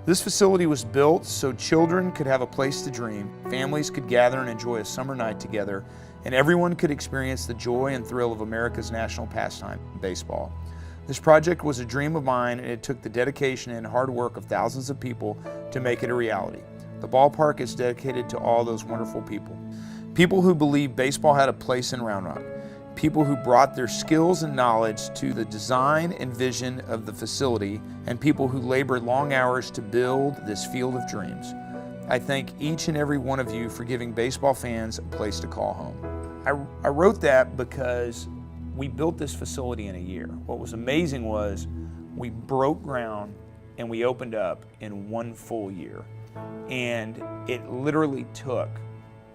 This facility was built so children could have a place to dream, families could gather and enjoy a summer night together, and everyone could experience the joy and thrill of America's national pastime, baseball. This project was a dream of mine, and it took the dedication and hard work of thousands of people to make it a reality. The ballpark is dedicated to all those wonderful people. People who believed baseball had a place in Round Rock. People who brought their skills and knowledge to the design and vision of the facility, and people who labored long hours to build this field of dreams. I thank each and every one of you for giving baseball fans a place to call home. I wrote that because we built this facility in a year. What was amazing was we broke ground and we opened up in 1 full year. And it literally took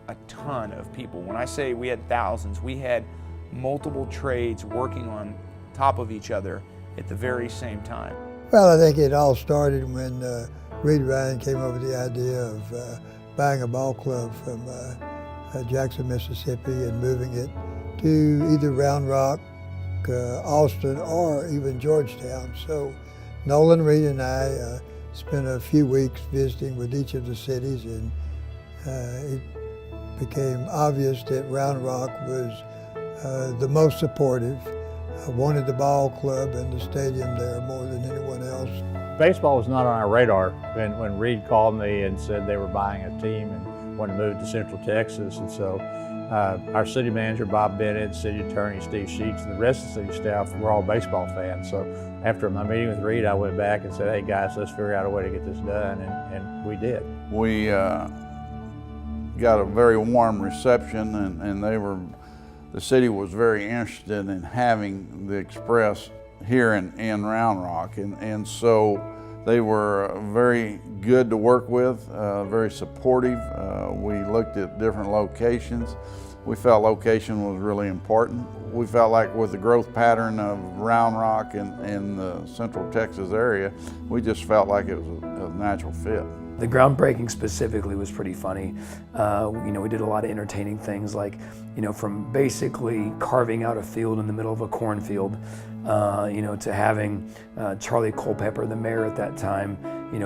a ton of people. When I say we had thousands, we had multiple trades working on top of each other at the very same time. Well, I think it all started when Reed Ryan came up with the idea of buying a ball club from Jackson, Mississippi, and moving it to either Round Rock, Austin, or even Georgetown. So Nolan, Reed, and I spent a few weeks visiting with each of the cities, and it became obvious that Round Rock was the most supportive. I wanted the ball club and the stadium there more than anyone else. Baseball was not on our radar when Reed called me and said they were buying a team and wanted to move to Central Texas. And so our city manager, Bob Bennett, city attorney, Steve Sheets, and the rest of the city staff were all baseball fans. So after my meeting with Reed, I went back and said, hey guys, let's figure out a way to get this done, and we did. We got a very warm reception, and the city was very interested in having the Express here in Round Rock, and so they were very good to work with, very supportive. We looked at different locations. We felt location was really important. We felt like with the growth pattern of Round Rock and the Central Texas area, we just felt like it was a natural fit. The groundbreaking specifically was pretty funny. We did a lot of entertaining things, like, from basically carving out a field in the middle of a cornfield, to having Charlie Culpepper, the mayor at that time,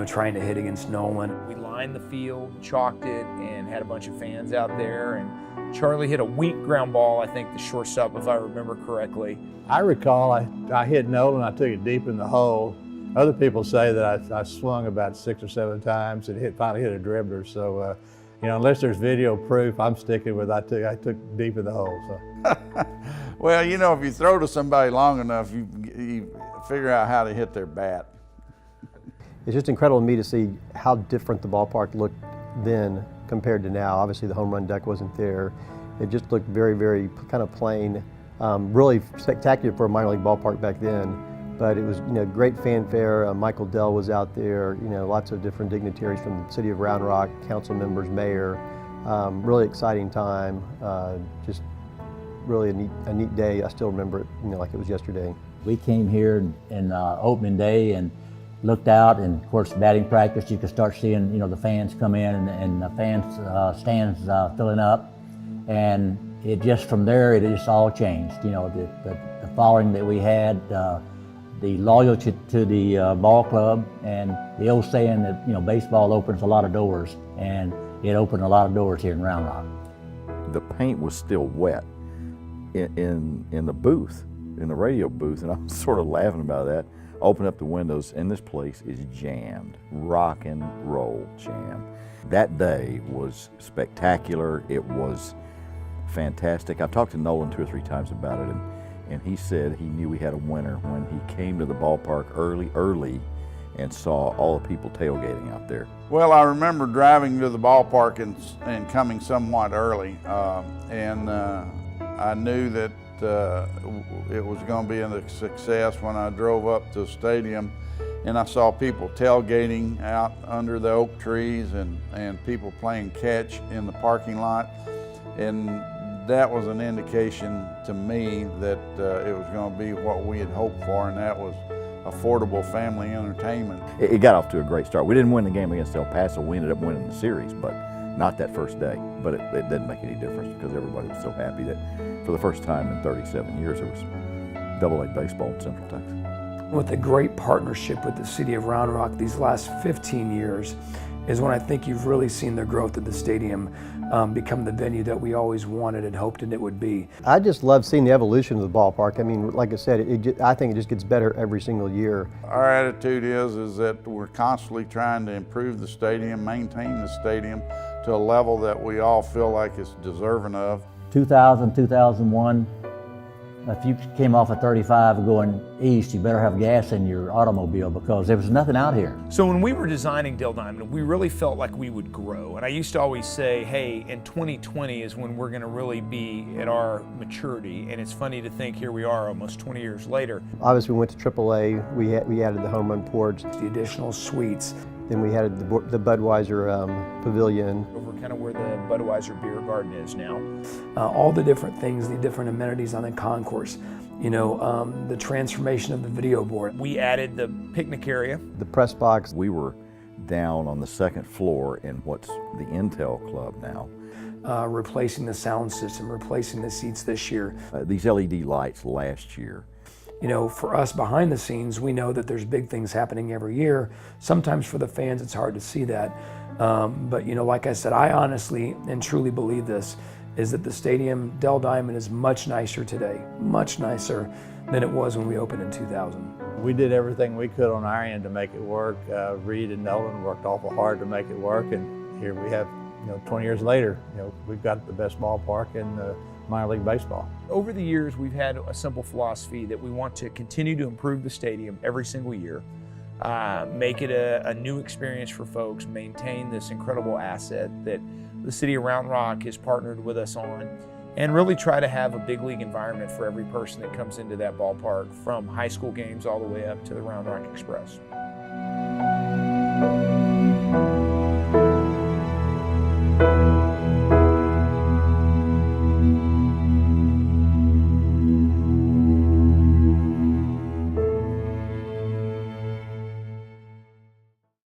trying to hit against Nolan. We lined the field, chalked it, and had a bunch of fans out there, and Charlie hit a weak ground ball, I think the shortstop, if I remember correctly. I recall I hit Nolan, I took it deep in the hole. Other people say that I swung about 6 or 7 times and finally hit a dribbler. So, unless there's video proof, I'm sticking with I took deep in the hole. So. Well, if you throw to somebody long enough, you figure out how to hit their bat. It's just incredible to me to see how different the ballpark looked then compared to now. Obviously, the home run deck wasn't there. It just looked very, very kind of plain. Really spectacular for a minor league ballpark back then. But it was, great fanfare. Michael Dell was out there. Lots of different dignitaries from the city of Round Rock, council members, mayor. Really exciting time. Just really a neat day. I still remember it, like it was yesterday. We came here in opening day and looked out, and of course batting practice. You could start seeing, the fans come in and the fans stands filling up, and it just from there it just all changed. The following that we had. The loyalty to the ball club, and the old saying that baseball opens a lot of doors, and it opened a lot of doors here in Round Rock. The paint was still wet in the booth, in the radio booth, and I'm sort of laughing about that. Open up the windows, and this place is jammed, rock and roll jam. That day was spectacular. It was fantastic. I've talked to Nolan 2 or 3 times about it, and he said he knew we had a winner when he came to the ballpark early and saw all the people tailgating out there. Well, I remember driving to the ballpark and coming somewhat early, and I knew that it was going to be a success when I drove up to the stadium and I saw people tailgating out under the oak trees and people playing catch in the parking lot. And that was an indication to me that it was going to be what we had hoped for, and that was affordable family entertainment. It got off to a great start. We didn't win the game against El Paso. We ended up winning the series, but not that first day. But it didn't make any difference because everybody was so happy that for the first time in 37 years there was AA baseball in Central Texas. With a great partnership with the city of Round Rock these last 15 years is when I think you've really seen the growth of the stadium become the venue that we always wanted and hoped it would be. I just love seeing the evolution of the ballpark. I mean, like I said, I think it just gets better every single year. Our attitude is that we're constantly trying to improve the stadium, maintain the stadium to a level that we all feel like it's deserving of. 2000, 2001, if you came off of 35 going east, you better have gas in your automobile because there was nothing out here. So when we were designing Dell Diamond, we really felt like we would grow. And I used to always say, hey, in 2020 is when we're going to really be at our maturity. And it's funny to think here we are almost 20 years later. Obviously, we went to AAA. We added the home run porch. The additional suites. Then we had the Budweiser pavilion. Over kind of where the Budweiser beer garden is now. All the different things, the different amenities on the concourse. You know, the transformation of the video board. We added the picnic area. The press box. We were down on the second floor in what's the Intel Club now. Replacing the sound system, replacing the seats this year. These LED lights last year. You know, for us behind the scenes, we know that there's big things happening every year. Sometimes for the fans, it's hard to see that. But, you know, like I said, I honestly and truly believe this, is that the stadium, Dell Diamond, is much nicer today, much nicer than it was when we opened in 2000. We did everything we could on our end to make it work. Reed and Nolan worked awful hard to make it work, and here we have, 20 years later, we've got the best ballpark in minor league baseball. Over the years, we've had a simple philosophy that we want to continue to improve the stadium every single year, make it a new experience for folks, maintain this incredible asset that the city of Round Rock has partnered with us on, and really try to have a big league environment for every person that comes into that ballpark, from high school games all the way up to the Round Rock Express.